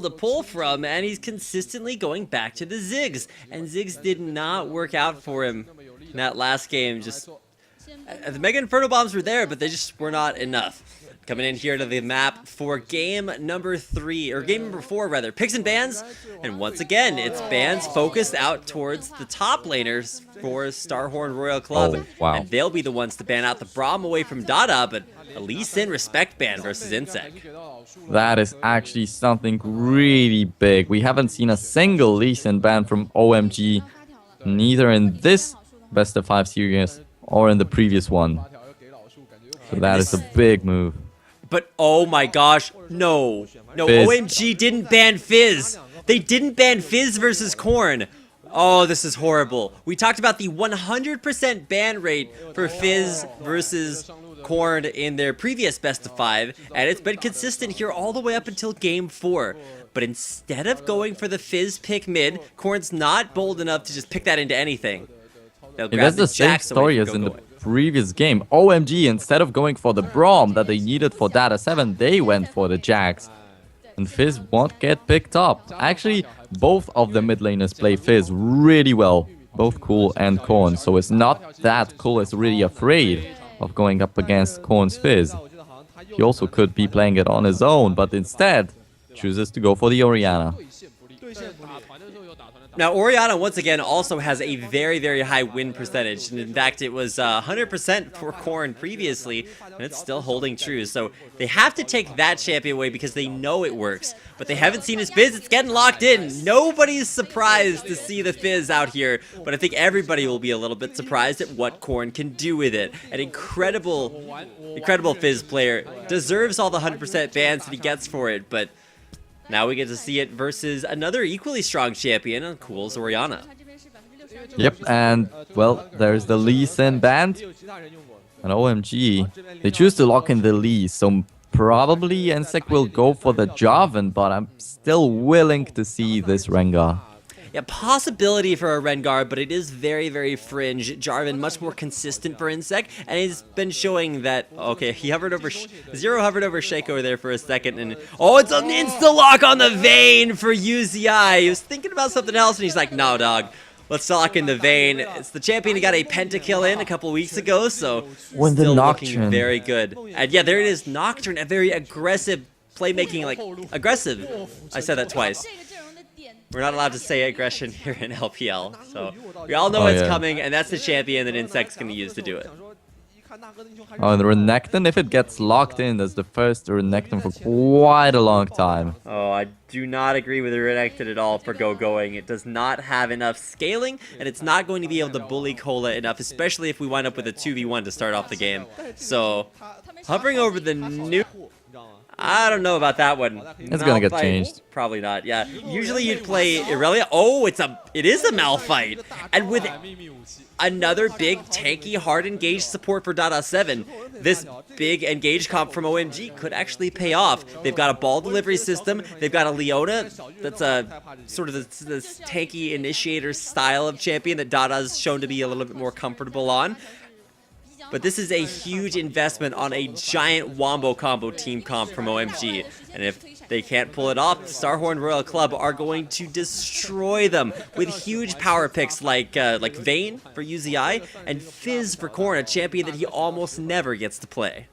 to pull from, and he's consistently going back to the Ziggs. And Ziggs did not work out for him in that last game. Just the Mega Inferno Bombs were there, but they just were not enough. Coming in here to the map for game number 4 rather, picks and bans, and once again it's bans focused out towards the top laners for StarHorn Royal Club. Oh, wow. And they'll be the ones to ban out the Braum away from Dada, but a Lee Sin respect ban versus Insec. That is actually something really big. We haven't seen a single Lee Sin ban from OMG, neither in this best of 5 series or in the previous one. So that is a big move. But oh my gosh, no, Fizz. OMG didn't ban Fizz. They didn't ban Fizz versus Korn. Oh, this is horrible. We talked about the 100% ban rate for Fizz versus Korn in their previous best of 5, and it's been consistent here all the way up until game 4. But instead of going for the Fizz pick mid, Korn's not bold enough to just pick that into anything. That's the same story as in the previous game. OMG, instead of going for the Braum that they needed for Data 7, they went for the Jax. And Fizz won't get picked up. Actually, both of the mid laners play Fizz really well. Both Cool and Korn. So it's not that Cool is really afraid of going up against Korn's Fizz. He also could be playing it on his own, but instead chooses to go for the Orianna. Now, Orianna, once again, also has a very, very high win percentage. And in fact, it was 100% for Korn previously, and it's still holding true. So they have to take that champion away because they know it works. But they haven't seen his Fizz. It's getting locked in. Nobody's surprised to see the Fizz out here. But I think everybody will be a little bit surprised at what Korn can do with it. An incredible Fizz player. Deserves all the 100% bans that he gets for it, but now we get to see it versus another equally strong champion, Cool's Orianna. Yep, and, well, there's the Lee Sin band. And OMG, they choose to lock in the Lee, so probably Insec will go for the Jarvan, but I'm still willing to see this Rengar. Yeah, possibility for a Rengar, but it is very, very fringe. Jarvan much more consistent for Insec, and he's been showing that, okay, he hovered over, Zero hovered over Shaco there for a second, and oh, it's an insta-lock on the Vayne for UZI. He was thinking about something else, and he's like, no, dog, let's lock in the Vayne. It's the champion who got a pentakill in a couple weeks ago, so when still the looking very good. And yeah, there it is, Nocturne, a very aggressive playmaking, like, aggressive. I said that twice. We're not allowed to say aggression here in LPL, so we all know it's coming, and that's the champion that Insect's going to use to do it. Oh, and Renekton, if it gets locked in, that's the first Renekton for quite a long time. Oh, I do not agree with Renekton at all for going. It does not have enough scaling, and it's not going to be able to bully Cola enough, especially if we wind up with a 2v1 to start off the game. So, hovering over the new... I don't know about that one. It's gonna get changed. Probably not. Yeah. Usually you'd play Irelia. Oh, it is a Malphite, and with another big tanky, hard engaged support for Dada 7, this big engage comp from OMG could actually pay off. They've got a ball delivery system. They've got a Leona that's a sort of this tanky initiator style of champion that Dada's shown to be a little bit more comfortable on. But this is a huge investment on a giant wombo combo team comp from OMG. And if they can't pull it off, StarHorn Royal Club are going to destroy them with huge power picks like Vayne for UZI and Fizz for Korn, a champion that he almost never gets to play.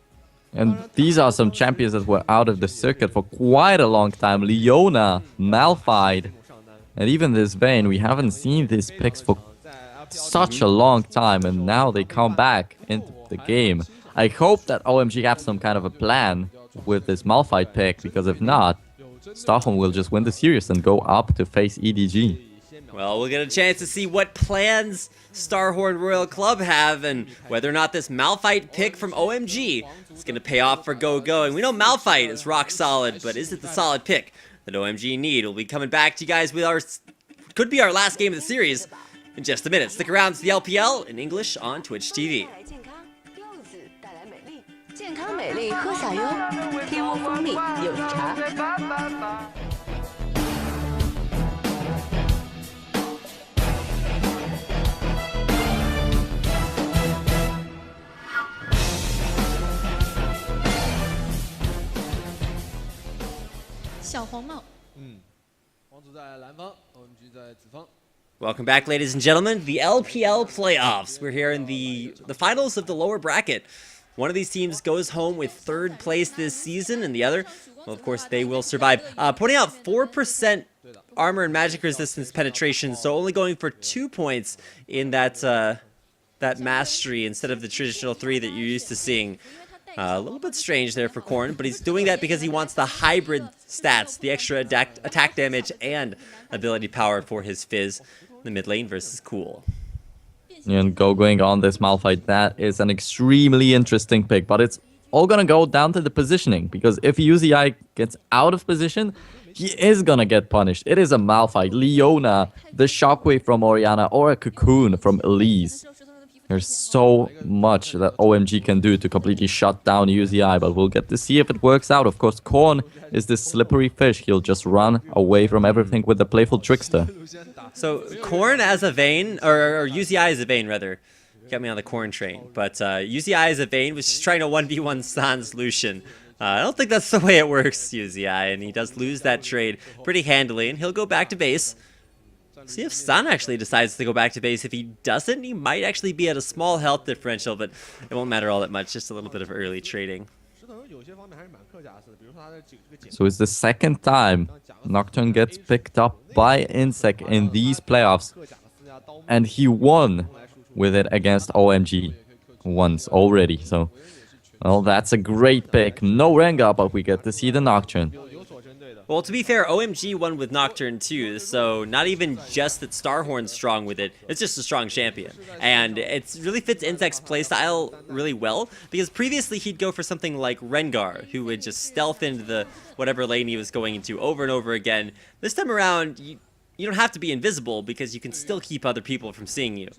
And these are some champions that were out of the circuit for quite a long time. Leona, Malphite, and even this Vayne. We haven't seen these picks for such a long time, and now they come back into the game. I hope that OMG have some kind of a plan with this Malphite pick, because if not, StarHorn will just win the series and go up to face EDG. Well, we'll get a chance to see what plans StarHorn Royal Club have, and whether or not this Malphite pick from OMG is going to pay off for going. We know Malphite is rock solid, but is it the solid pick that OMG need? We'll be coming back to you guys with our, could be our last game of the series, in just a minute. Stick around to the LPL in English on Twitch TV. 健康美丽喝啥哟？天窝蜂蜜有茶。小黄帽 Welcome back, ladies and gentlemen. The LPL playoffs. We're here in the finals of the lower bracket. One of these teams goes home with 3rd place this season, and the other, well, of course, they will survive. Pointing out 4% armor and magic resistance penetration, so only going for 2 points in that mastery instead of the traditional 3 that you're used to seeing. A little bit strange there for Korn, but he's doing that because he wants the hybrid stats, the extra attack damage and ability power for his Fizz. The mid lane versus Cool. And going on this Malphite, that is an extremely interesting pick, but it's all gonna go down to the positioning, because if UZI gets out of position, he is gonna get punished. It is a Malphite, Leona, the Shockwave from Orianna, or a Cocoon from Elise. There's so much that OMG can do to completely shut down UZI, but we'll get to see if it works out. Of course, Korn is this slippery fish. He'll just run away from everything with the playful trickster. So Korn as a Vayne, or UZI as a Vayne rather, got me on the Korn train. But UZI as a Vayne was just trying to 1v1 Sans Lucian. I don't think that's the way it works, UZI, and he does lose that trade pretty handily, and he'll go back to base. See if San actually decides to go back to base. If he doesn't, he might actually be at a small health differential, but it won't matter all that much. Just a little bit of early trading. So it's the 2nd time Nocturne gets picked up by Insec in these playoffs. And he won with it against OMG once already. So, well, that's a great pick. No Rengar, but we get to see the Nocturne. Well, to be fair, OMG won with Nocturne too, so not even just that StarHorn's strong with it, it's just a strong champion. And it really fits Insec's playstyle really well, because previously he'd go for something like Rengar, who would just stealth into the whatever lane he was going into over and over again. This time around, you don't have to be invisible, because you can still keep other people from seeing you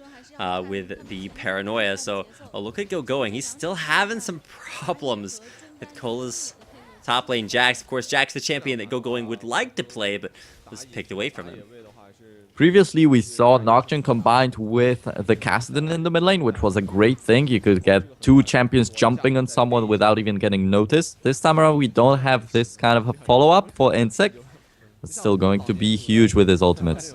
with the paranoia. So, look at Go going. He's still having some problems with Cola's top lane Jax. Of course, Jax the champion that Go Going would like to play, but was picked away from him. Previously, we saw Nocturne combined with the Kassadin in the mid lane, which was a great thing. You could get 2 champions jumping on someone without even getting noticed. This time around, we don't have this kind of a follow-up for Insec. It's still going to be huge with his ultimates.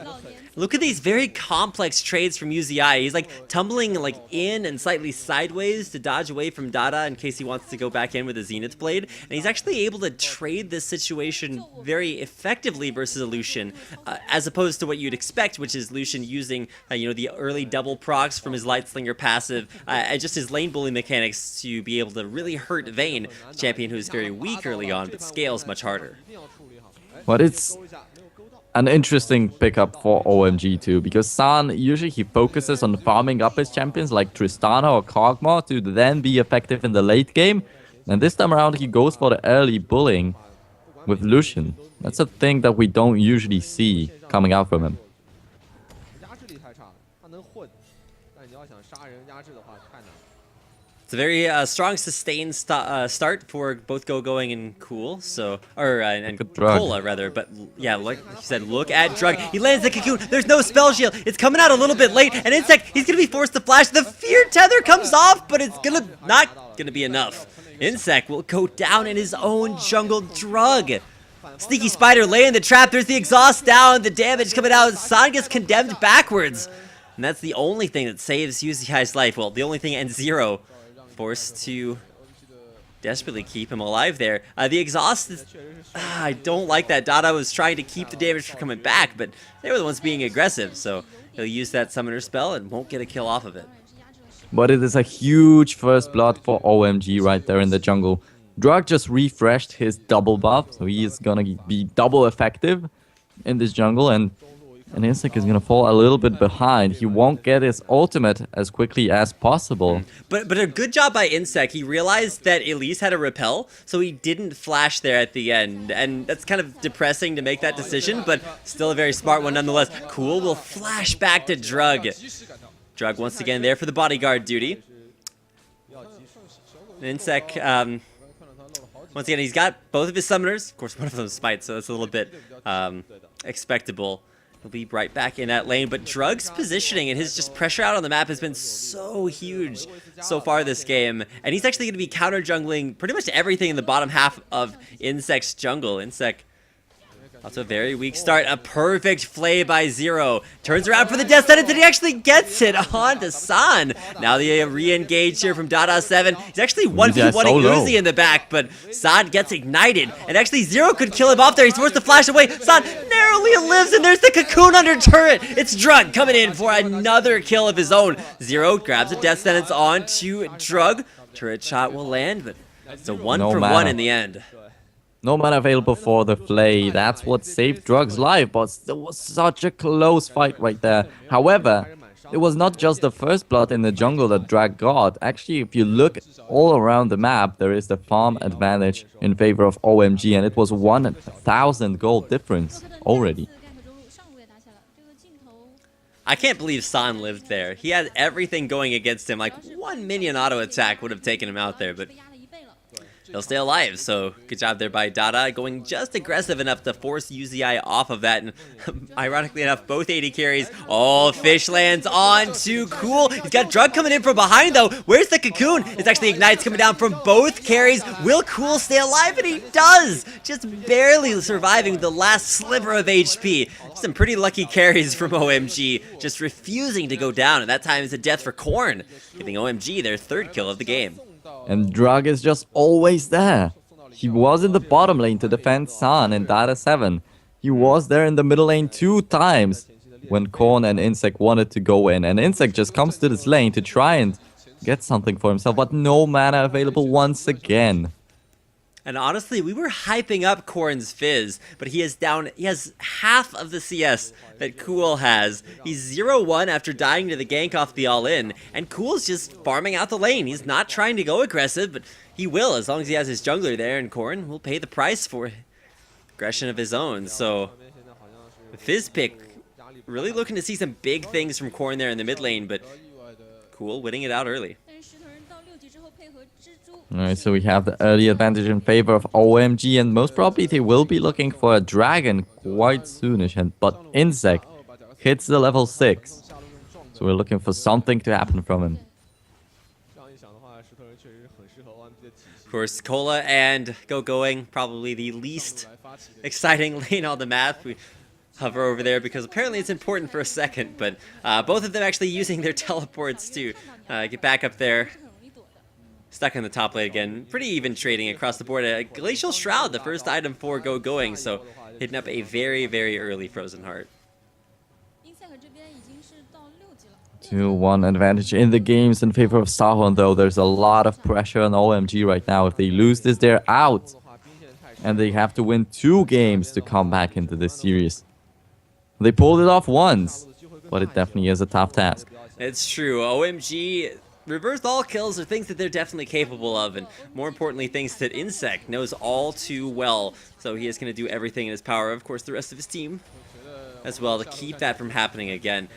Look at these very complex trades from UZI. He's like tumbling like in and slightly sideways to dodge away from Dada in case he wants to go back in with a Zenith Blade. And he's actually able to trade this situation very effectively versus a Lucian, as opposed to what you'd expect, which is Lucian using the early double procs from his Lightslinger passive, and just his lane bully mechanics to be able to really hurt Vayne, a champion who's very weak early on, but scales much harder. But it's an interesting pickup for OMG too, because San usually he focuses on farming up his champions like Tristana or Kog'Maw to then be effective in the late game, and this time around he goes for the early bullying with Lucian. That's a thing that we don't usually see coming out from him. It's a very strong sustained start for both Go Going and Cool, and Cola rather. But yeah, like you said, look at Drug. He lands the Cocoon. There's no spell shield. It's coming out a little bit late, and Insec, he's gonna be forced to flash. The Fear Tether comes off, but it's not gonna be enough. Insec will go down in his own jungle. Drug. Sneaky Spider laying the trap. There's the exhaust down. The damage coming out. San gets condemned backwards, and that's the only thing that saves UZI's life. Well, the only thing, and Zero forced to desperately keep him alive there. The exhaust is... I don't like that. Dada was trying to keep the damage from coming back, but they were the ones being aggressive, so he'll use that summoner spell and won't get a kill off of it. But it is a huge first blood for OMG right there in the jungle. Drug just refreshed his double buff, so he is gonna be double effective in this jungle, and Insec is gonna fall a little bit behind. He won't get his ultimate as quickly as possible. But a good job by Insec. He realized that Elise had a repel, so he didn't flash there at the end. And that's kind of depressing to make that decision, but still a very smart one nonetheless. Cool will flash back to Drug. Drug once again there for the bodyguard duty. Insec, once again, he's got both of his summoners. Of course, one of them is Smite, so that's a little bit expectable. He'll be right back in that lane, but Drug's positioning and his just pressure out on the map has been so huge so far this game, and he's actually going to be counter jungling pretty much everything in the bottom half of Insec's jungle. Insec That's a very weak start. A perfect play by Zero. Turns around for the death sentence and he actually gets it on to San. Now the re-engage here from Dada7. He's actually 1v1ing Uzi in the back, but San gets ignited. And actually Zero could kill him off there. He's forced to flash away. San narrowly lives and there's the cocoon under turret. It's Drug coming in for another kill of his own. Zero grabs a death sentence onto Drug. Turret shot will land, but it's a 1-for-1 in the end. No mana available for the Flay. That's what saved Drug's life, but still was such a close fight right there. However, it was not just the first blood in the jungle that Drag got. Actually, if you look all around the map, there is the farm advantage in favor of OMG, and it was 1,000 gold difference already. I can't believe San lived there. He had everything going against him. Like, one minion auto attack would have taken him out there, but he'll stay alive, so good job there by Dada, going just aggressive enough to force UZI off of that, and ironically enough, both 80 carries. Oh, Fish lands on to Cool. He's got Drug coming in from behind, though. Where's the cocoon? It's actually Ignites coming down from both carries. Will Cool stay alive? And he does! Just barely surviving the last sliver of HP. Some pretty lucky carries from OMG, just refusing to go down, and that time is a death for Korn, giving OMG their third kill of the game. And Drug is just always there. He was in the bottom lane to defend San in Dada7. He was there in the middle lane 2 times when Korn and Insect wanted to go in. And Insect just comes to this lane to try and get something for himself, but no mana available once again. And honestly, we were hyping up Korn's Fizz, but he has half of the CS that Cool has. He's 0-1 after dying to the gank off the all-in, and Cool's just farming out the lane. He's not trying to go aggressive, but he will as long as he has his jungler there, and Korn will pay the price for aggression of his own. So, the Fizz pick, really looking to see some big things from Korn there in the mid lane, but Cool winning it out early. Alright, so we have the early advantage in favor of OMG, and most probably they will be looking for a dragon quite soonish, but Insect hits the level 6. So we're looking for something to happen from him. Of course, Cola and Going, probably the least exciting lane on the map. We hover over there because apparently it's important for a second, but both of them actually using their teleports to get back up there. Stuck in the top lane again. Pretty even trading across the board. A Glacial Shroud, the first item for Going, so hitting up a very, very early Frozen Heart. 2-1 advantage in the games in favor of StarHorn, though. There's a lot of pressure on OMG right now. If they lose this, they're out. And they have to win 2 games to come back into this series. They pulled it off once, but it definitely is a tough task. It's true. OMG reversed all kills are things that they're definitely capable of, and more importantly, things that Insect knows all too well. So he is going to do everything in his power, of course, the rest of his team as well, to keep that from happening again.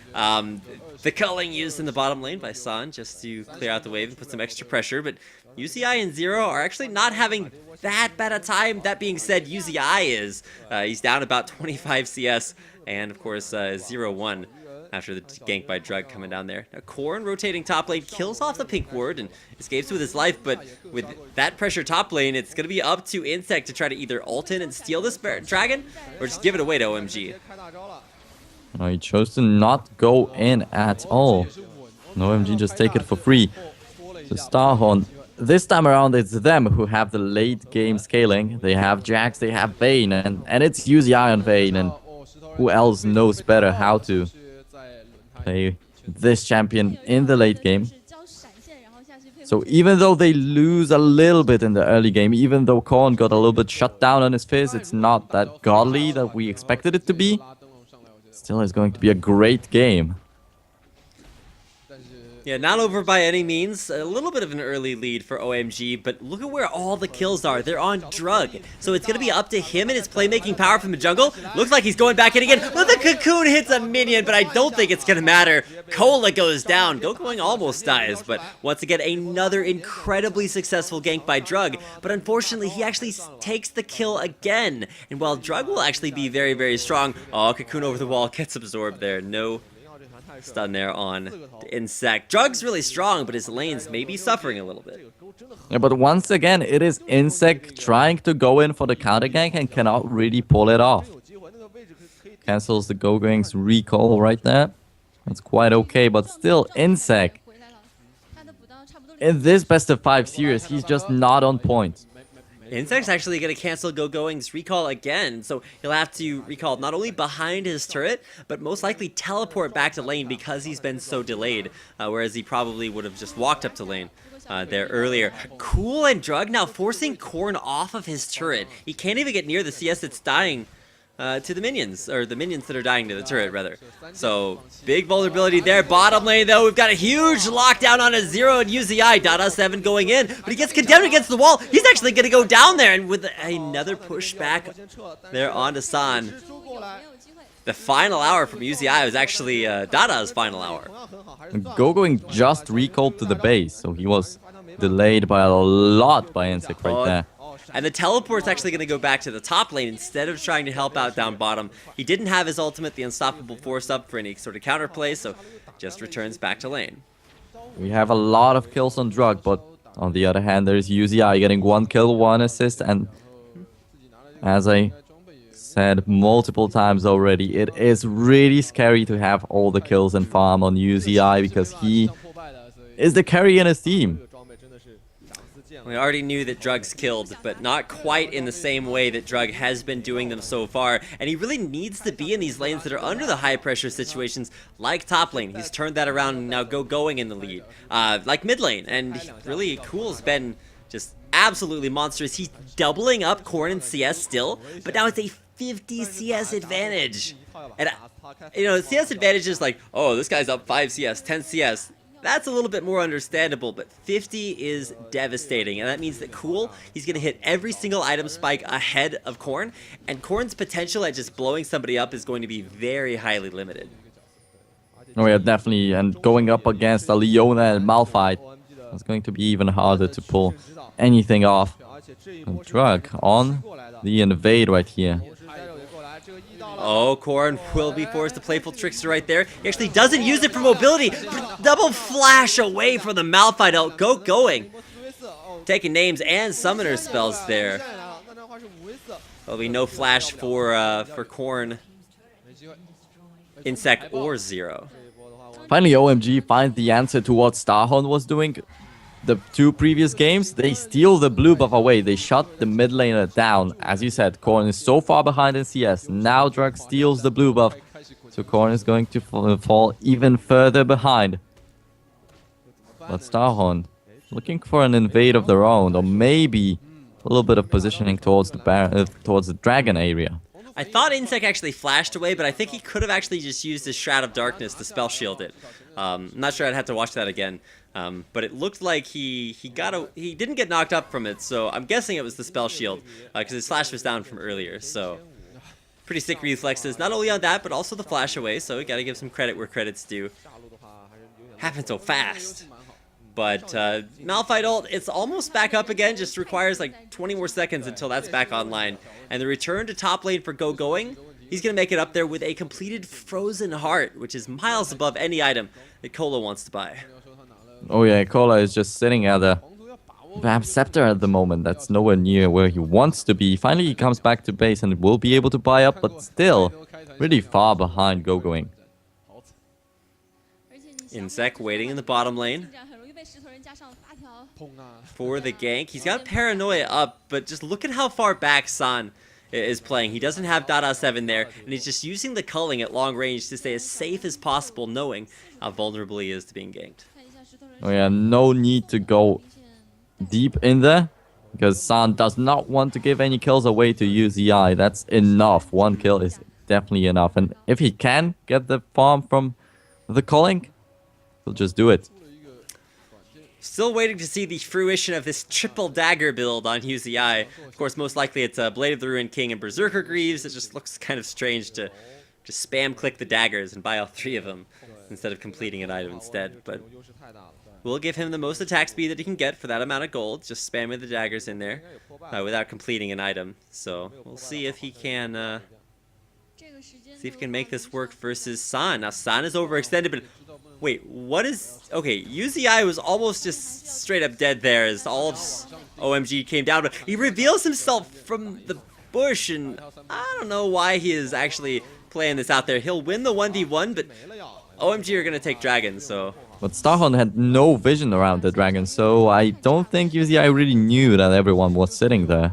The culling used in the bottom lane by San just to clear out the wave and put some extra pressure, but UCI and Zero are actually not having that bad a time. That being said, UZI is. He's down about 25 CS, and of course 0-1 after the gank by Drug coming down there. Now Korn rotating top lane kills off the pink ward and escapes with his life, but with that pressure top lane, it's going to be up to Insect to try to either ult in and steal this dragon, or just give it away to OMG. No, he chose to not go in at all. And OMG just take it for free. So StarHorn, this time around it's them who have the late game scaling. They have Jax, they have Vayne, and it's UZI on Vayne, and who else knows better how to play this champion in the late game. So even though they lose a little bit in the early game, even though Korn got a little bit shut down on his Fizz, it's not that godly that we expected it to be. Still is going to be a great game. Yeah, not over by any means. A little bit of an early lead for OMG, but look at where all the kills are. They're on Drug. So it's going to be up to him and his playmaking power from the jungle. Looks like he's going back in again. But the cocoon hits a minion, but I don't think it's going to matter. Cola goes down. Going almost dies, but once again, another incredibly successful gank by Drug. But unfortunately, he actually takes the kill again. And while Drug will actually be very, very strong, oh, cocoon over the wall gets absorbed there. No stun there on the Insect. Drug's really strong, but his lanes may be suffering a little bit. Yeah, but once again, it is Insect trying to go in for the counter gank and cannot really pull it off. Cancels the Go-Going's recall right there. That's quite okay, but still, Insec. In this best of 5 series, he's just not on point. Insect's actually going to cancel Go-Going's recall again, so he'll have to recall not only behind his turret, but most likely teleport back to lane because he's been so delayed, whereas he probably would have just walked up to lane there earlier. Cool and Drug now forcing Korn off of his turret. He can't even get near the CS that's dying to the minions, or the minions that are dying to the turret, rather. So, big vulnerability there. Bottom lane, though, we've got a huge lockdown on a 0 and UZI. Dada7 going in, but he gets condemned against the wall. He's actually going to go down there, and with another pushback there onto San. The final hour from UZI was actually Dada's final hour. Go-Going just recalled to the base, so he was delayed by a lot by Insec right there. And the teleport's actually going to go back to the top lane instead of trying to help out down bottom. He didn't have his ultimate, the Unstoppable Force, up for any sort of counterplay, so just returns back to lane. We have a lot of kills on Drug, but on the other hand, there's UZI getting 1 kill, 1 assist, and as I said multiple times already, it is really scary to have all the kills and farm on UZI because he is the carry in his team. We already knew that Drug's killed, but not quite in the same way that Drug has been doing them so far. And he really needs to be in these lanes that are under the high pressure situations, like top lane. He's turned that around and now going in the lead. Like mid lane, and really Cool's been just absolutely monstrous. He's doubling up Korn and CS still, but now it's a 50 CS advantage. And you know, CS advantage is like, oh, this guy's up 5 CS, 10 CS. That's a little bit more understandable, but 50 is devastating, and that means that Cool, he's going to hit every single item spike ahead of Korn, and Korn's potential at just blowing somebody up is going to be very highly limited. Oh yeah, definitely, and going up against a Leona and Malphite, it's going to be even harder to pull anything off. And Drug on the invade right here. Oh, Korn will be forced to playful trickster right there. He actually doesn't use it for mobility. Double flash away from the Malphite out. Going. Taking names and summoner spells there. There'll be no flash for Korn, Insec, or Zero. Finally, OMG finds the answer to what StarHorn was doing. The 2 previous games, they steal the blue buff away. They shut the mid laner down. As you said, Korn is so far behind in CS. Now Drug steals the blue buff. So Korn is going to fall even further behind. But StarHorn looking for an invade of their own, or maybe a little bit of positioning towards the dragon area. I thought Insec actually flashed away, but I think he could have actually just used his Shroud of Darkness to spell shield it. I'm not sure, I'd have to watch that again. But it looked like he didn't get knocked up from it, so I'm guessing it was the spell shield, because his flash was down from earlier, so pretty sick reflexes, not only on that, but also the flash away, so we gotta give some credit where credit's due. Happened so fast. But Malphite ult, it's almost back up again, just requires like 20 more seconds until that's back online. And the return to top lane for Going, he's going to make it up there with a completed Frozen Heart, which is miles above any item that Cola wants to buy. Oh yeah, Cola is just sitting at the Vamp Scepter at the moment. That's nowhere near where he wants to be. Finally, he comes back to base and will be able to buy up, but still really far behind Going. Insec waiting in the bottom lane for the gank. He's got Paranoia up, but just look at how far back San is playing. He doesn't have Dada7 there, and he's just using the culling at long range to stay as safe as possible, knowing how vulnerable he is to being ganked. Oh yeah, no need to go deep in there, because San does not want to give any kills away to UZI. That's enough. 1 kill is definitely enough, and if he can get the farm from the culling, he'll just do it. Still waiting to see the fruition of this triple dagger build on UZI. Of course, most likely it's Blade of the Ruined King and Berserker Greaves. It just looks kind of strange to just spam click the daggers and buy all 3 of them instead of completing an item instead. But we'll give him the most attack speed that he can get for that amount of gold, just spamming the daggers in there without completing an item. So we'll see if he can make this work versus San. Now San is overextended, but wait, what is... Okay, UZI was almost just straight up dead there as all of OMG came down, but he reveals himself from the bush, and I don't know why he is actually playing this out there. He'll win the 1v1, but OMG are going to take Dragon, so... But StarHorn had no vision around the Dragon, so I don't think UZI really knew that everyone was sitting there.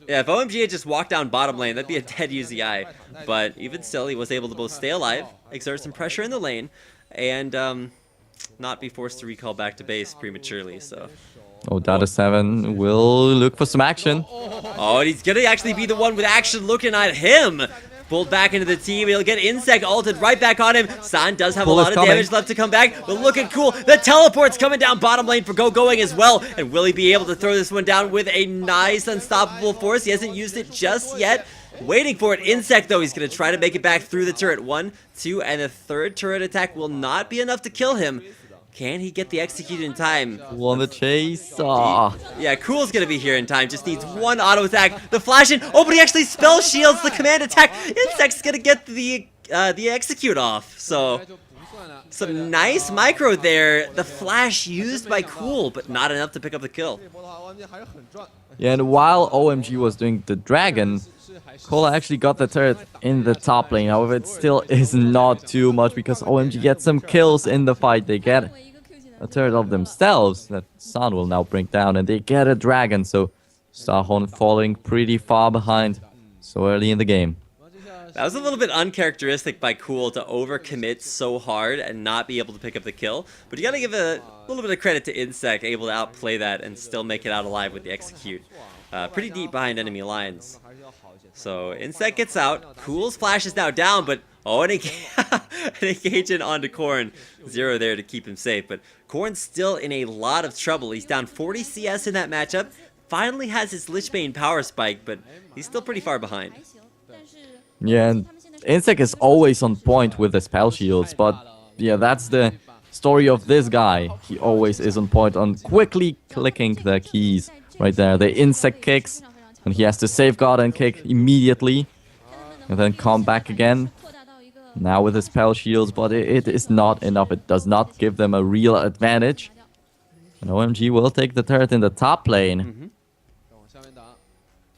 Yeah, if OMG had just walked down bottom lane, that'd be a dead UZI. But even still, he was able to both stay alive, exert some pressure in the lane, and not be forced to recall back to base prematurely, so... Oh, Data7 will look for some action. Oh, and he's gonna actually be the one with action looking at him. Pulled back into the team. He'll get Insect ulted right back on him. San does have a lot of damage left to come back, but looking cool. The teleport's coming down bottom lane for going as well. And will he be able to throw this one down with a nice unstoppable force? He hasn't used it just yet. Waiting for it. Insect, though, he's going to try to make it back through the turret. 1, 2, and the third turret attack will not be enough to kill him. Can he get the execute in time? On the chase. Yeah, Cool's gonna be here in time. Just needs one auto attack. The flash in. Oh, but he actually spell shields the command attack. Insect's gonna get the execute off. So some nice micro there. The flash used by Cool, but not enough to pick up the kill. Yeah, and while OMG was doing the Dragon, Cola actually got the turret in the top lane. However, it still is not too much because OMG gets some kills in the fight. They get a turret of themselves that San will now bring down, and they get a Dragon. So StarHorn falling pretty far behind so early in the game. That was a little bit uncharacteristic by Cool to overcommit so hard and not be able to pick up the kill. But you gotta give a little bit of credit to Insect, able to outplay that and still make it out alive with the execute. Pretty deep behind enemy lines. So Insect gets out. Cool's flash is now down, but oh, an engagement onto Corn. 0 there to keep him safe. But Corn's still in a lot of trouble. He's down 40 CS in that matchup. Finally has his Lichbane power spike, but he's still pretty far behind. Yeah, and Insect is always on point with the spell shields, but yeah, that's the story of this guy. He always is on point on quickly clicking the keys right there. The Insect kicks, and he has to safeguard and kick immediately, and then come back again. Now with the spell shields, but it is not enough. It does not give them a real advantage. And OMG will take the turret in the top lane.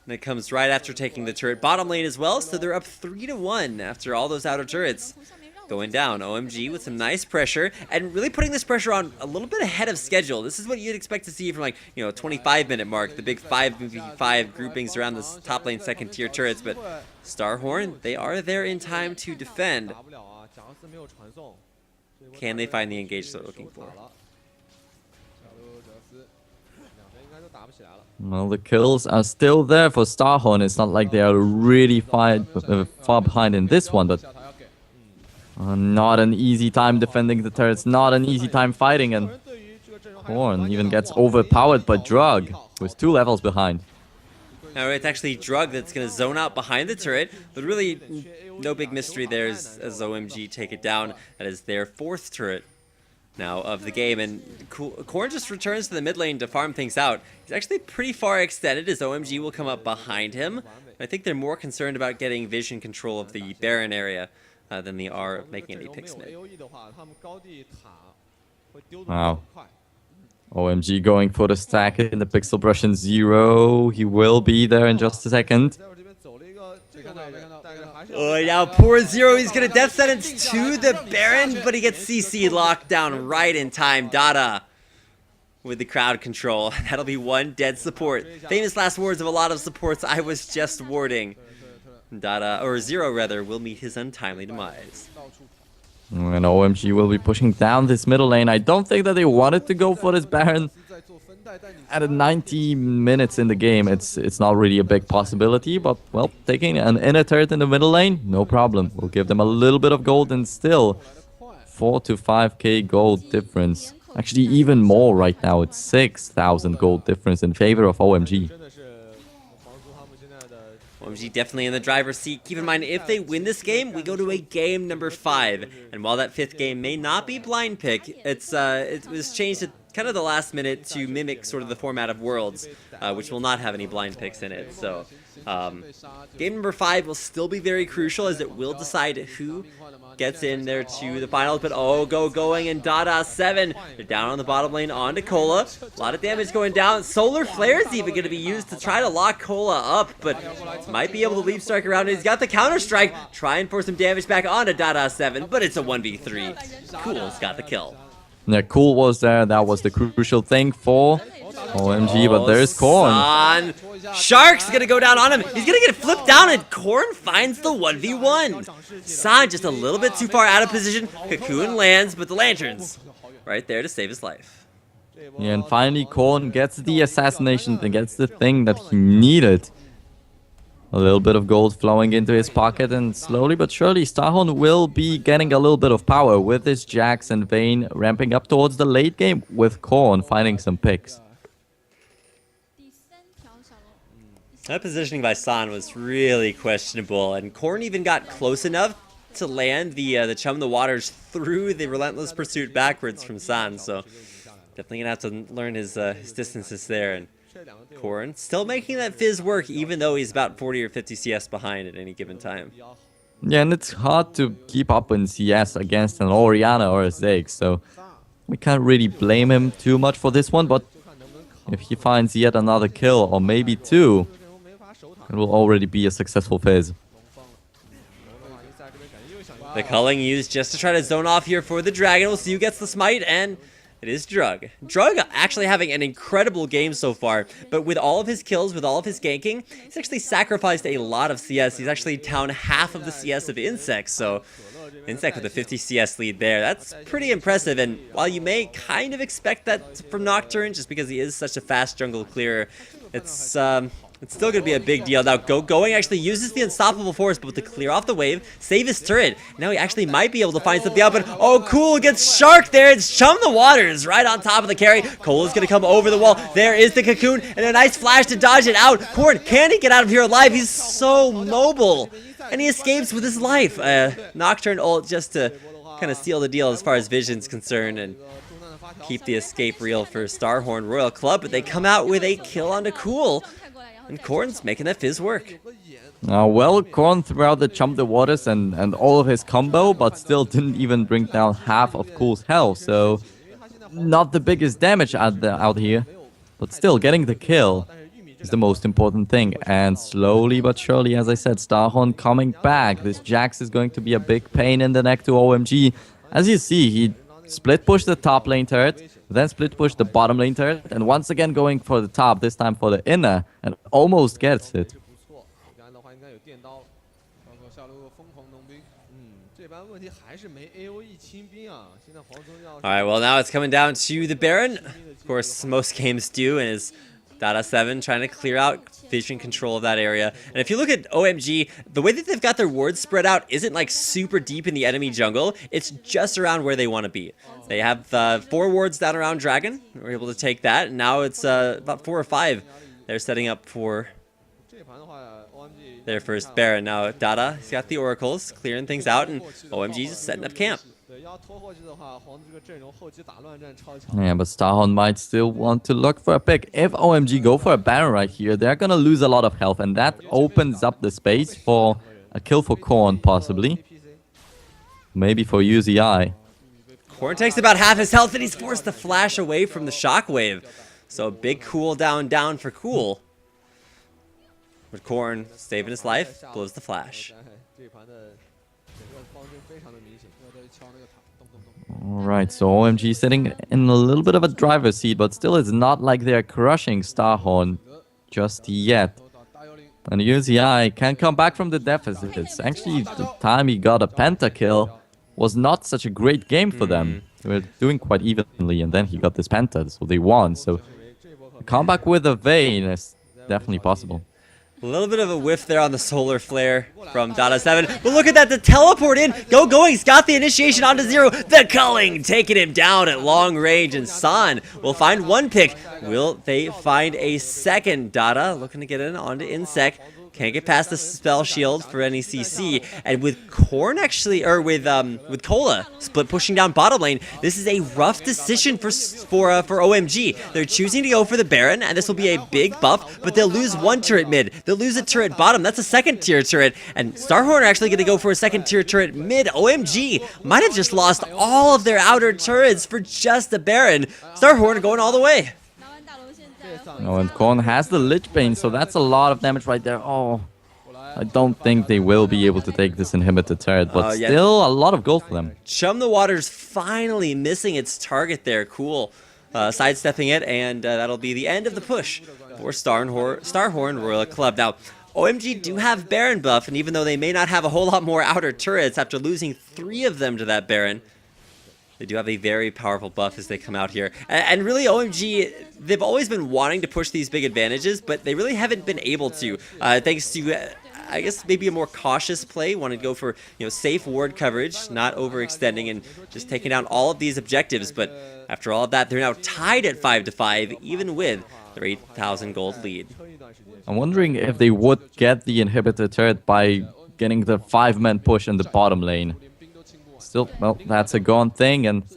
And it comes right after taking the turret bottom lane as well, so they're up 3-1 after all those outer turrets going down. OMG with some nice pressure, and really putting this pressure on a little bit ahead of schedule. This is what you'd expect to see from, like, 25-minute mark, the big 5v5 groupings around this top lane second tier turrets, but StarHorn, they are there in time to defend. Can they find the engage they're looking for? Well, the kills are still there for StarHorn. It's not like they are really far behind in this one, but not an easy time defending the turrets, not an easy time fighting, and Horn even gets overpowered by Drug, who's 2 levels behind. Now it's actually Drug that's going to zone out behind the turret, but really no big mystery there as OMG take it down. That is their 4th turret now of the game, and Corn just returns to the mid lane to farm things out. He's actually pretty far extended as OMG will come up behind him. I think they're more concerned about getting vision control of the Baron area than they are of making any picks mid. Wow. OMG going for the stack in the Pixel Brush in 0. He will be there in just a second. Oh, now poor 0, he's gonna death sentence to the Baron, but he gets CC locked down right in time. Dada with the crowd control. That'll be 1 dead support. Famous last words of a lot of supports I was just warding. Dada, or 0 rather, will meet his untimely demise. And OMG will be pushing down this middle lane. I don't think that they wanted to go for this Baron. At 90 minutes in the game, it's not really a big possibility, but, well, taking an inner turret in the middle lane, no problem. We'll give them a little bit of gold, and still 4 to 5k gold difference. Actually, even more right now. It's 6,000 gold difference in favor of OMG. OMG definitely in the driver's seat. Keep in mind, if they win this game, we go to a game number 5. And while that 5th game may not be blind pick, it was changed at kind of the last minute to mimic sort of the format of Worlds, which will not have any blind picks in it. So game number 5 will still be very crucial, as it will decide who gets in there to the finals, but going, and Dada7, they're down on the bottom lane onto Cola. A lot of damage going down. Solar Flare is even going to be used to try to lock Cola up, but might be able to leave Strike around. He's got the counter strike, trying for some damage back onto Dada7, but it's a 1v3. Cool's got the kill. Yeah, Cool was there. That was the crucial thing for OMG, but there's Korn. Shark's gonna go down on him. He's gonna get flipped down, and Korn finds the 1v1. San just a little bit too far out of position. Cocoon lands, but the lanterns right there to save his life. Yeah, and finally Korn gets the assassination and gets the thing that he needed. A little bit of gold flowing into his pocket, and slowly but surely StarHorn will be getting a little bit of power with his Jax and Vayne ramping up towards the late game with Korn finding some picks. That positioning by San was really questionable, and Korn even got close enough to land the Chum the Waters through the relentless pursuit backwards from San, so definitely gonna have to learn his distances there. And Korn still making that Fizz work, even though he's about 40 or 50 CS behind at any given time. Yeah, and it's hard to keep up in CS against an Orianna or a Ziggs, so we can't really blame him too much for this one, but if he finds yet another kill, or maybe two, it will already be a successful Fizz. The culling used just to try to zone off here for the Dragon. We'll see who gets the smite, and it is Drug. Drug actually having an incredible game so far, but with all of his kills, with all of his ganking, he's actually sacrificed a lot of CS. He's actually down half of the CS of Insect, so Insect with a 50 CS lead there. That's pretty impressive, and while you may kind of expect that from Nocturne, just because he is such a fast jungle clearer, it's still going to be a big deal. Now, Going actually uses the Unstoppable Force, but to clear off the wave, save his turret. Now he actually might be able to find something out, but Cool gets Shark there. It's Chum the Waters right on top of the carry. Cole is going to come over the wall. There is the Cocoon, and a nice flash to dodge it out. Korn, can he get out of here alive? He's so mobile, and he escapes with his life. Nocturne ult just to kind of seal the deal as far as Vision's concerned, and keep the escape real for StarHorn Royal Club, but they come out with a kill onto Cool. And Korn's making that Fizz work. Well, Korn threw out the Chum the Waters and all of his combo, but still didn't even bring down half of Cool's health, so not the biggest damage out here, but still getting the kill is the most important thing. And slowly but surely, as I said, StarHorn coming back. This Jax is going to be a big pain in the neck to OMG. As you see, he split pushed the top lane turret, then split pushed the bottom lane turret, and once again going for the top, this time for the inner, and almost gets it. Alright, well now it's coming down to the Baron. Of course, most games do, and is Dada7 trying to clear out vision control of that area. And if you look at OMG, the way that they've got their wards spread out isn't like super deep in the enemy jungle. It's just around where they want to be. They have 4 wards down around Dragon. We're able to take that. And now it's about 4 or 5. They're setting up for their first Baron. Now Dada, he's got the oracles, clearing things out, and OMG's just setting up camp. Yeah, but StarHorn might still want to look for a pick. If OMG go for a Baron right here, they're gonna lose a lot of health, and that opens up the space for a kill for Korn, possibly. Maybe for UZI. Korn takes about half his health, and he's forced to flash away from the shockwave. So a big cooldown down for Cool. But Korn, saving his life, blows the flash. Alright, so OMG sitting in a little bit of a driver's seat, but still it's not like they're crushing StarHorn just yet. And UZI can come back from the deficits. Actually, the time he got a pentakill was not such a great game for them. They were doing quite evenly, and then he got this penta, so they won. So a comeback with a Vayne is definitely possible. A little bit of a whiff there on the solar flare from Dada7. But look at that, the teleport in. Going's got the initiation onto 0. The culling taking him down at long range. And San will find one pick. Will they find a second? Dada looking to get in onto Insect. Can't get past the spell shield for any CC, and with Korn actually, or with Cola split pushing down bottom lane, this is a rough decision for OMG. They're choosing to go for the Baron, and this will be a big buff, but they'll lose one turret mid, they'll lose a turret bottom. That's a second tier turret, and StarHorn are actually going to go for a second tier turret mid. OMG might have just lost all of their outer turrets for just a Baron. StarHorn going all the way. Oh, and Korn has the Lich Bane, so that's a lot of damage right there. Oh, I don't think they will be able to take this inhibitor turret, but still a lot of gold for them. Chum the Water's finally missing its target there. Cool. Sidestepping it, and that'll be the end of the push for StarHorn Royal Club. Now, OMG do have Baron buff, and even though they may not have a whole lot more outer turrets after losing 3 of them to that Baron, they do have a very powerful buff as they come out here. And really, OMG, they've always been wanting to push these big advantages, but they really haven't been able to, thanks to, I guess, maybe a more cautious play, wanting to go for, safe ward coverage, not overextending, and just taking down all of these objectives. But after all of that, they're now tied at 5-5, even with their 8,000 gold lead. I'm wondering if they would get the inhibitor turret by getting the 5-man push in the bottom lane. Still, well, that's a gone thing, and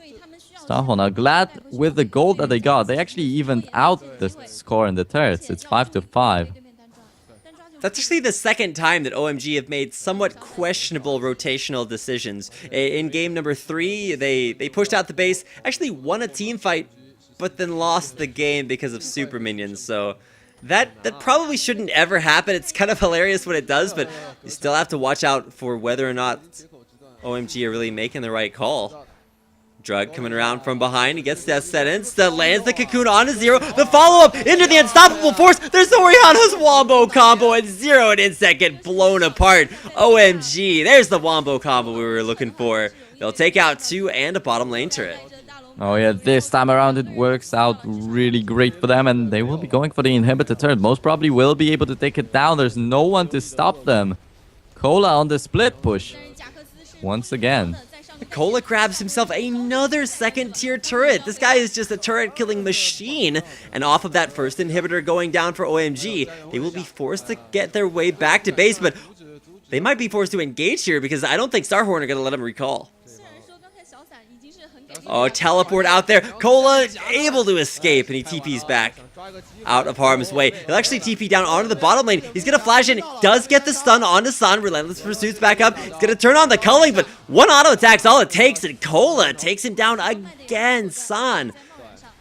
StarHorn are glad with the gold that they got. They actually evened out the score in the turrets. It's 5-5. That's actually the second time that OMG have made somewhat questionable rotational decisions. In game number 3, they pushed out the base, actually won a team fight, but then lost the game because of super minions. So that probably shouldn't ever happen. It's kind of hilarious when it does, but you still have to watch out for whether or not OMG are really making the right call. Drug coming around from behind. He gets that set in. Lands the cocoon on a Zero. The follow-up into the unstoppable force. There's Oriana's wombo combo, and Zero and Insect get blown apart. OMG. There's the wombo combo we were looking for. They'll take out 2 and a bottom lane turret. Oh yeah, this time around it works out really great for them, and they will be going for the inhibitor turret. Most probably will be able to take it down. There's no one to stop them. Cola on the split push. Once again. Cola grabs himself another second tier turret. This guy is just a turret killing machine. And off of that first inhibitor going down for OMG, they will be forced to get their way back to base, but they might be forced to engage here because I don't think StarHorn are going to let him recall. Oh, teleport out there. Cola able to escape, and he TP's back out of harm's way. He'll actually TP down onto the bottom lane. He's going to flash in. Does get the stun onto Sun. Relentless Pursuit's back up. He's going to turn on the culling, but one auto attack's all it takes, and Cola takes him down again. Sun,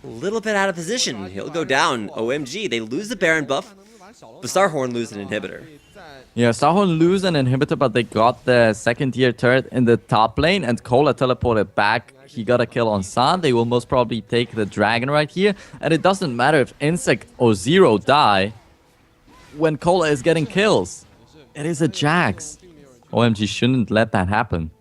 a little bit out of position. He'll go down. OMG, they lose the Baron buff, but StarHorn lose an inhibitor. Yeah, StarHorn lose an inhibitor, but they got the second tier turret in the top lane, and Cola teleported back. He got a kill on San. They will most probably take the dragon right here, and it doesn't matter if Insect or Zero die when Cola is getting kills. It is a Jax. OMG shouldn't let that happen.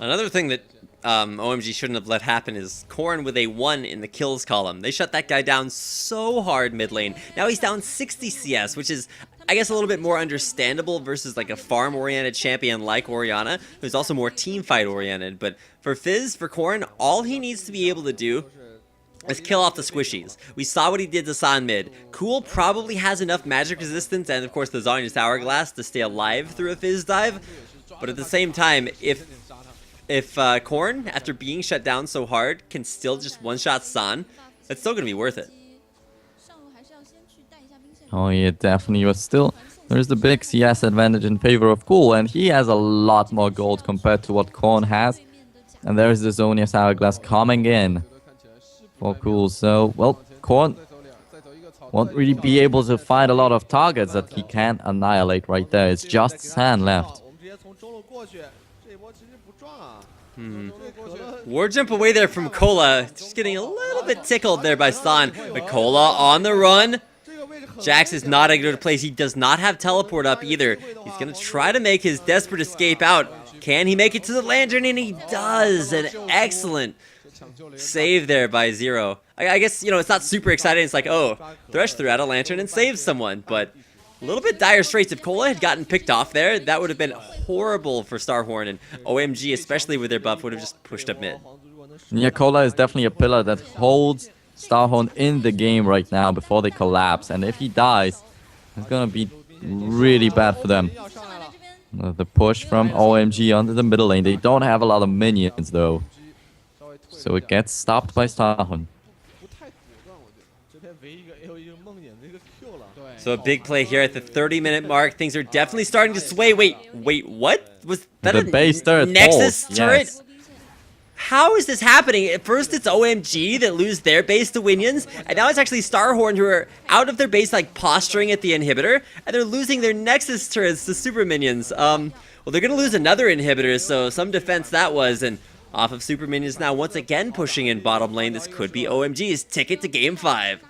Another thing that OMG shouldn't have let happen is Korn with a 1 in the kills column. They shut that guy down so hard mid lane. Now he's down 60 CS, which is, I guess, a little bit more understandable versus like a farm-oriented champion like Oriana, who's also more team-fight-oriented. But for Fizz, for Korn, all he needs to be able to do is kill off the squishies. We saw what he did to San mid. Cool probably has enough magic resistance and, of course, the Zhonya's Hourglass to stay alive through a Fizz dive. But at the same time, if Korn, after being shut down so hard, can still just one-shot San, that's still going to be worth it. Oh yeah, definitely, but still, there's the big CS advantage in favor of Cool, and he has a lot more gold compared to what Korn has. And there's the Zhonya's Hourglass coming in for Cool, so, well, Korn won't really be able to find a lot of targets that he can annihilate right there. It's just San left. War jump away there from Cola, just getting a little bit tickled there by San, but Cola on the run. Jax is not a good place. He does not have teleport up either. He's going to try to make his desperate escape out. Can he make it to the lantern? And he does. An excellent save there by Zero. I guess, it's not super exciting. It's like, oh, Thresh threw out a lantern and saved someone. But a little bit dire straits. If Cola had gotten picked off there, that would have been horrible for StarHorn. And OMG, especially with their buff, would have just pushed up mid. Yeah, Cola is definitely a pillar that holds StarHorn in the game right now before they collapse, and if he dies, It's gonna be really bad for them. The push from OMG onto the middle lane. They don't have a lot of minions though. So it gets stopped by StarHorn. So a big play here at the 30-minute mark. Things are definitely starting to sway. Wait, what? Was that the base turret Nexus falls, turret? yes. How is this happening? At first it's OMG that lose their base to Winions, and now it's actually StarHorn who are out of their base, like posturing at the inhibitor, and they're losing their Nexus turrets to super minions. Well, they're gonna lose another inhibitor, so some defense that was, and off of super minions now once again pushing in bottom lane. This could be OMG's ticket to game 5.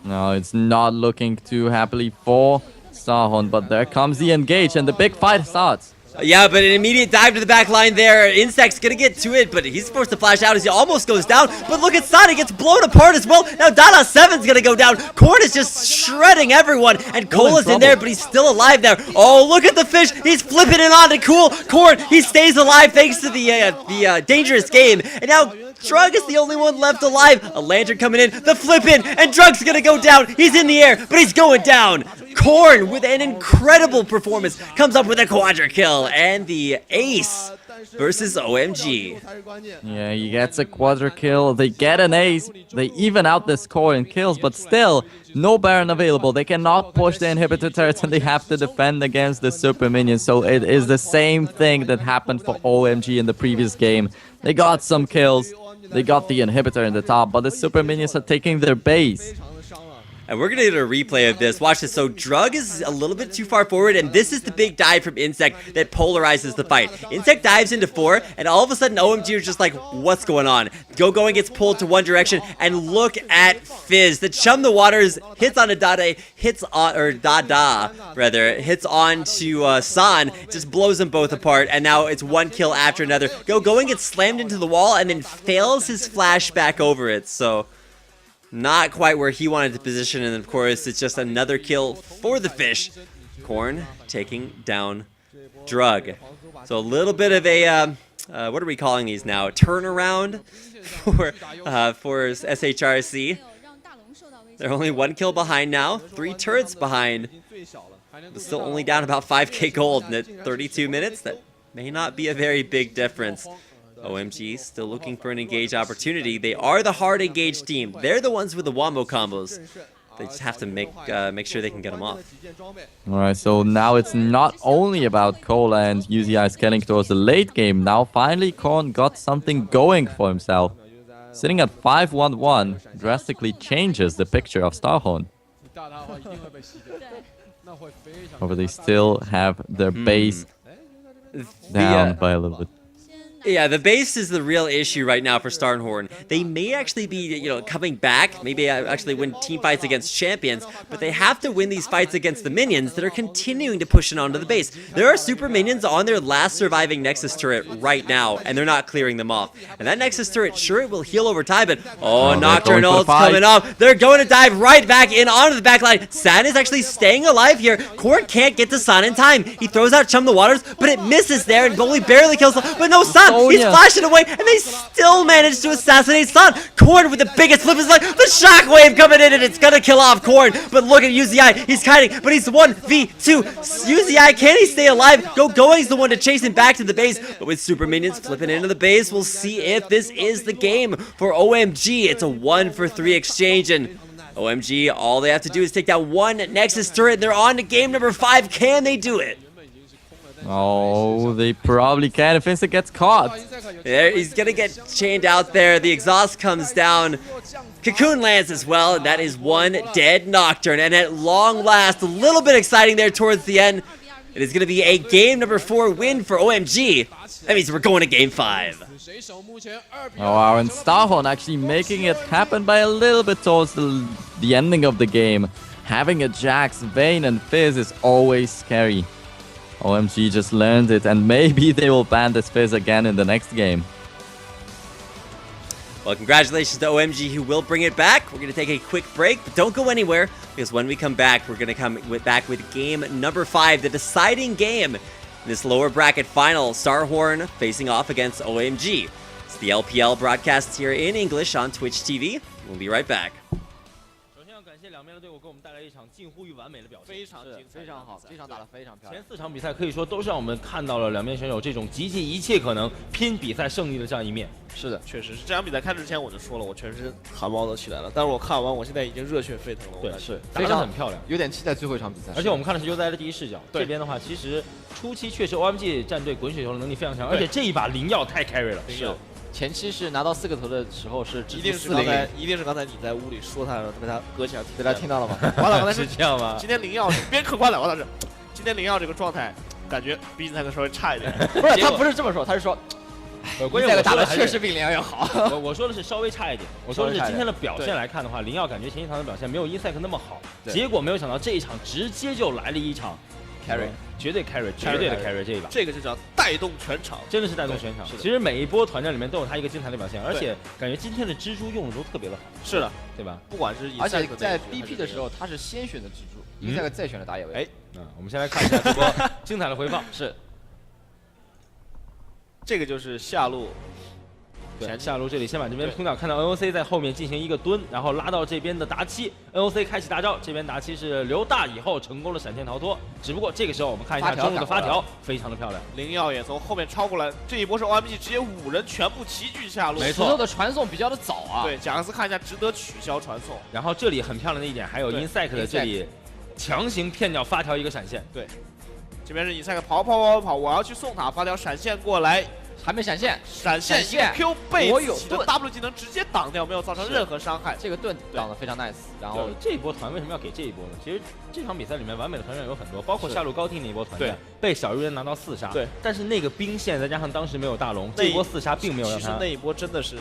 No, it's not looking too happily for StarHorn, but there comes the engage and the big fight starts. Yeah, but an immediate dive to the back line there. Insect's gonna get to it, but he's forced to flash out as he almost goes down. But look at Sonic, gets blown apart as well. Now Dada7's gonna go down. Korn is just shredding everyone, and Cola's in there, but he's still alive there. Oh, look at the fish. He's flipping it on to Korn. He stays alive thanks to the dangerous game. And now Drug is the only one left alive. A lantern coming in, the flip in, and Drug's gonna go down. He's in the air, but he's going down. Korn, with an incredible performance, comes up with a quadra kill, and the ace versus OMG. Yeah, he gets a quadra kill. They get an ace. They even out this core in kills, but still, no Baron available. They cannot push the inhibitor turrets, and they have to defend against the super minions. So it is the same thing that happened for OMG in the previous game. They got some kills. They got the inhibitor in the top, but the super minions are taking their base. And we're going to get a replay of this. Watch this. So Drug is a little bit too far forward, and this is the big dive from Insect that polarizes the fight. Insect dives into 4, and all of a sudden OMG is just like, what's going on? Going gets pulled to one direction, and look at Fizz. The Chum the Waters hits on a Dada, hits on to San, just blows them both apart, and now it's one kill after another. Going gets slammed into the wall, and then fails his flash back over it, so not quite where he wanted to position, and of course, it's just another kill for the fish. Korn taking down Drug. So a little bit of a, what are we calling these now? Turnaround for SHRC. They're only one kill behind now, 3 turrets behind. But still only down about 5k gold in at 32 minutes. That may not be a very big difference. OMG still looking for an engage opportunity. They are the hard engaged team. They're the ones with the wombo combos. They just have to make sure they can get them off. Alright, so now it's not only about Cola and UZI scaling towards the late game. Now finally Korn got something going for himself. Sitting at 5-1-1 drastically changes the picture of StarHorn. However, they still have their base down by a little bit. Yeah, the base is the real issue right now for StarHorn. They may actually be, coming back, maybe actually win team fights against champions, but they have to win these fights against the minions that are continuing to push it onto the base. There are super minions on their last surviving Nexus turret right now, and they're not clearing them off. And that Nexus turret, sure, it will heal over time, but Nocturne ult's coming up. They're going to dive right back in onto the back line. San is actually staying alive here. Korn can't get to San in time. He throws out Chum the Waters, but it misses there, and only barely kills him. But no, San! He's flashing away, and they still manage to assassinate San. Korn with the biggest flip is like, the shockwave coming in, and it's gonna kill off Korn. But look at UZI, he's hiding, but he's 1v2. UZI, can he stay alive? Going's the one to chase him back to the base, but with super minions flipping into the base, we'll see if this is the game for OMG. It's a 1-for-3 exchange, and OMG, all they have to do is take down one Nexus turret, and they're on to game number 5. Can they do it? Oh, they probably can if Insect gets caught. There, he's gonna get chained out there. The exhaust comes down. Cocoon lands as well, and that is one dead Nocturne. And at long last, a little bit exciting there towards the end. It is gonna be a game number 4 win for OMG. That means we're going to game 5. Oh wow, and StarHorn actually making it happen by a little bit towards the ending of the game. Having a Jax, Vayne, and Fizz is always scary. OMG just learned it, and maybe they will ban this Fizz again in the next game. Well, congratulations to OMG, who will bring it back. We're going to take a quick break, but don't go anywhere, because when we come back, we're going to come back with game number 5, the deciding game in this lower bracket final. StarHorn facing off against OMG. It's the LPL broadcast here in English on Twitch TV. We'll be right back. 的队伍给我们带来一场近乎于完美的表现，非常好，这场打得非常漂亮。前4场比赛可以说都是让我们看到了两边选手这种集尽一切可能拼比赛胜利的这样一面。是的，确实是。这场比赛开始之前我就说了，我全身汗毛都起来了。但是我看完，我现在已经热血沸腾了。对，是打得很漂亮，有点期待最后一场比赛。而且我们看的是优哉的第一视角，这边的话其实初期确实 OMG 战队滚雪球的能力非常强，而且这一把灵药太 carry 了。是。前期是拿到4个头的时候是一定是刚才你在屋里说他的时候被他搁起来，被他听到了吗？王导刚才是这样吗？今天灵药边客观的，王导是今天灵药这个状态，感觉比你才能稍微差一点。不是，他不是这么说，他是说。关键我打的确实比灵药要好。我说的是稍微差一点，我说的是今天的表现来看的话，灵药感觉前一场的表现没有insec那么好，结果没有想到这一场直接就来了一场 carry， 绝对 carry， 绝对的 carry 这一把，这个就叫带动全场，真的是带动全场。其实每一波团战里面都有他一个精彩的表现，而且感觉今天的蜘蛛用的都特别的好。是的，对吧？不管是而且在 BP 的时候，他是先选的蜘蛛，insec再选的打野位。哎，我们先来看一下这波精彩的回放。是，这个就是下路。对，下路这里先把这边扑掉，看到 NOC 在后面进行一个蹲，然后拉到这边的达七 ，NOC 开启大招，这边达七是留大以后成功的闪现逃脱，只不过这个时候我们看一下中路的发条，非常的漂亮，灵药也从后面超过来，这一波是 OMG 直接5人全部齐聚下路，没错，石头的传送比较的早啊，对，贾克斯看一下值得取消传送，然后这里很漂亮的一点还有 insec 的这里强行骗掉发条一个闪现，对，这边是 insec 跑，我要去送他，发条闪现过来。还没闪现一个 Q 被我有盾 W 技能直接挡掉，没有造成任何伤害。这个盾挡得非常 nice。然后这一波团为什么要给这一波呢？其实这场比赛里面完美的团战有很多，包括下路高地那一波团战被小鱼人拿到4杀。对，但是那个兵线再加上当时没有大龙，这一波4杀并没有让他。其实那一波真的是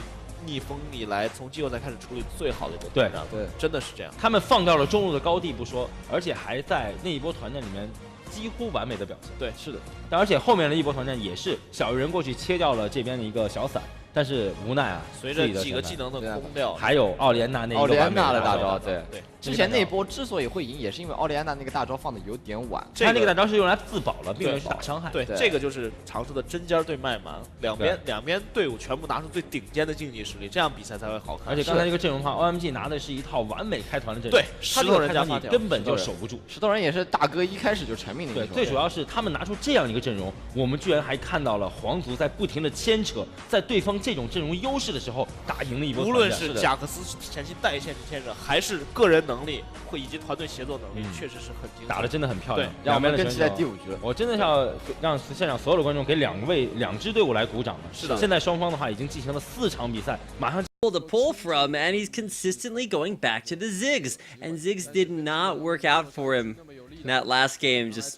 逆风以来从季后赛开始处理最好的一波团战。对，真的是这样。他们放掉了中路的高地不说，而且还在那一波团战里面。几乎完美的表现，对，是的，但而且后面的一波团战也是小鱼人过去切掉了这边的一个小伞，但是无奈啊，随着几个技能的空掉，还有奥利安娜那一个完美的大招，对。之前那一波之所以会赢，也是因为奥利安娜那个大招放的有点晚，他那个大招是用来自保了，并没有去打伤害。对，这个就是常说的针尖对麦芒，两边队伍全部拿出最顶尖的竞技实力，这样比赛才会好看。而且刚才这个阵容的话 ，OMG 拿的是一套完美开团的阵容，对，石头人加你根本就守不住。石头人也是大哥一开始就成名的。对，最主要是他们拿出这样一个阵容，我们居然还看到了皇族在不停的牵扯，在对方这种阵容优势的时候打赢了一波。无论是贾克斯前期带线牵扯，还是个人能力以及团队协作能力，确实是很精彩，打得真的很漂亮。让我们更期待第5局了。我真的要让现场所有的观众给两支队伍来鼓掌了。是的，现在双方的话已经进行了4场比赛，马上。To pull from, and he's consistently going back to the Ziggs, and Ziggs did not work out for him in that last game. Just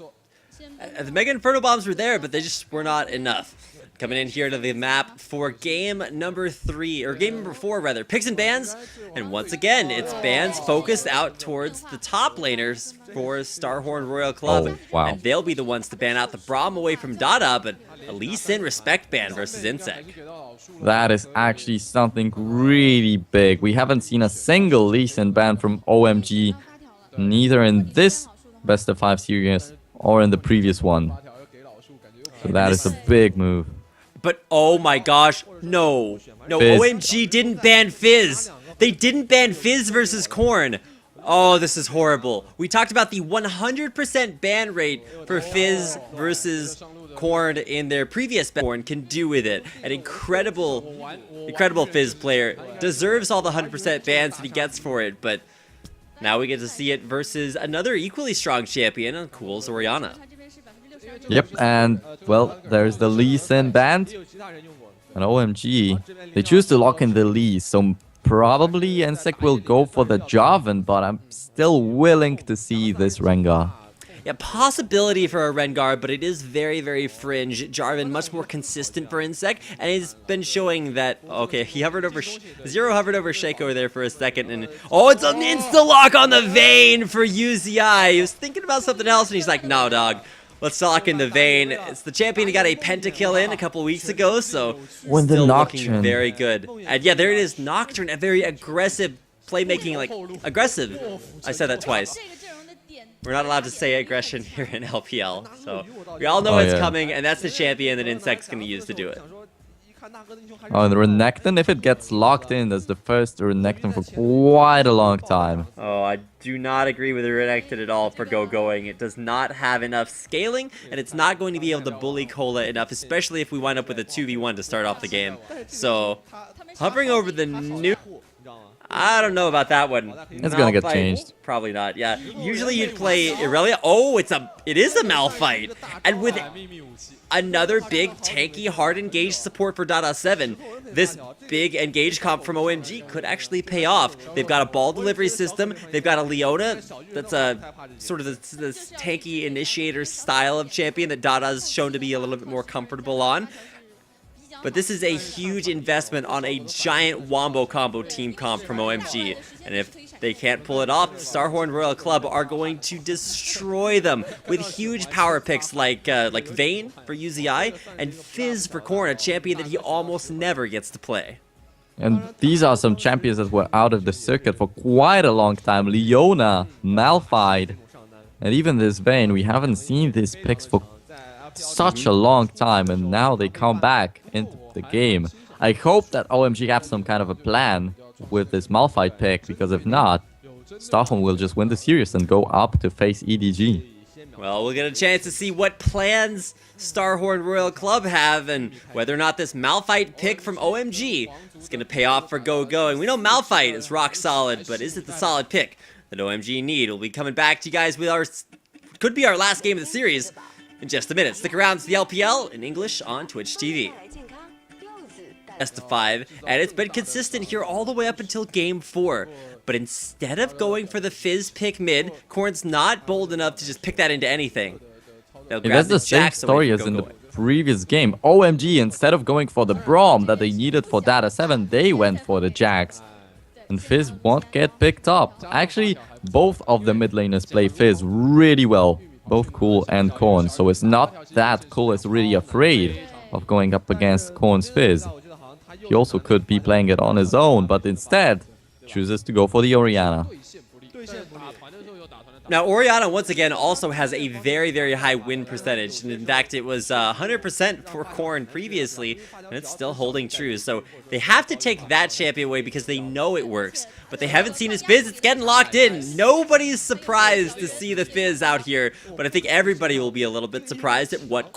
the Mega Inferno bombs were there, but they just were not enough. Coming in here to the map for game number 3, or game number 4 rather, picks and bans, and once again it's bans focused out towards the top laners for StarHorn Royal Club, and they'll be the ones to ban out the Braum away from Dada, but a Lee Sin respect ban versus insec. That is actually something really big. We haven't seen a single Lee Sin ban from OMG, neither in this best of 5 series or in the previous one. So that is a big move. But oh my gosh, no, Fizz. OMG didn't ban Fizz. They didn't ban Fizz versus Korn. Oh, this is horrible. We talked about the 100% ban rate for Fizz versus Korn in their previous ban. Korn can do with it. An incredible Fizz player. Deserves all the 100% bans that he gets for it, but now we get to see it versus another equally strong champion, Cool's Orianna. Yep, and well, there's the Lee Sin band. And OMG, they choose to lock in the Lee, so probably insec will go for the Jarvan, but I'm still willing to see this Rengar. Yeah, possibility for a Rengar, but it is very, very fringe. Jarvan much more consistent for insec, and he's been showing that. Okay, he hovered over Zero hovered over Shaco there for a second, and oh, it's an insta lock on the Vayne for UZI. He was thinking about something else, and he's like, no, dog. Let's lock in the Vayne. It's the champion he got a pentakill in a couple weeks ago, so when still the looking very good. And yeah, there it is, Nocturne, a very aggressive playmaking, like aggressive. I said that twice. We're not allowed to say aggression here in LPL, so we all know it's coming, and that's the champion that insec's going to use to do it. Oh, and Renekton, if it gets locked in, that's the first Renekton for quite a long time. Oh, I do not agree with Renekton at all for going. It does not have enough scaling, and it's not going to be able to bully Cola enough, especially if we wind up with a 2v1 to start off the game. So, hovering over the new... I don't know about that one. It's gonna get changed. Probably not, yeah. Usually you'd play Irelia. Oh, it is a Malphite. And with another big, tanky, hard engaged support for Dada 7, this big engage comp from OMG could actually pay off. They've got a ball delivery system. They've got a Leona that's a sort of this tanky initiator style of champion that Dada's shown to be a little bit more comfortable on. But this is a huge investment on a giant wombo combo team comp from OMG. And if they can't pull it off, StarHorn Royal Club are going to destroy them with huge power picks like Vayne for UZI and Fizz for Korn, a champion that he almost never gets to play. And these are some champions that were out of the circuit for quite a long time. Leona, Malphite, and even this Vayne. We haven't seen these picks for such a long time, and now they come back into the game. I hope that OMG have some kind of a plan with this Malphite pick, because if not, StarHorn will just win the series and go up to face EDG. Well, we'll get a chance to see what plans StarHorn Royal Club have and whether or not this Malphite pick from OMG is going to pay off for going. We know Malphite is rock solid, but is it the solid pick that OMG need? We'll be coming back to you guys with our, could be our last game of the series in just a minute. Stick around. It's the LPL in English on Twitch TV. Best of 5, and it's been consistent here all the way up until game 4. But instead of going for the Fizz pick mid, Korn's not bold enough to just pick that into anything. That's the same story as in the previous game. OMG, instead of going for the Braum that they needed for Data 7, they went for the Jax. And Fizz won't get picked up. Actually, both of the mid laners play Fizz really well. Both Cool and Korn, so it's not that Cool is really afraid of going up against Korn's Fizz. He also could be playing it on his own, but instead chooses to go for the Orianna. Now, Orianna, once again, also has a very, very high win percentage. And in fact, it was 100% for Korn previously, and it's still holding true. So they have to take that champion away because they know it works. But they haven't seen his Fizz. It's getting locked in. Nobody's surprised to see the Fizz out here. But I think everybody will be a little bit surprised at what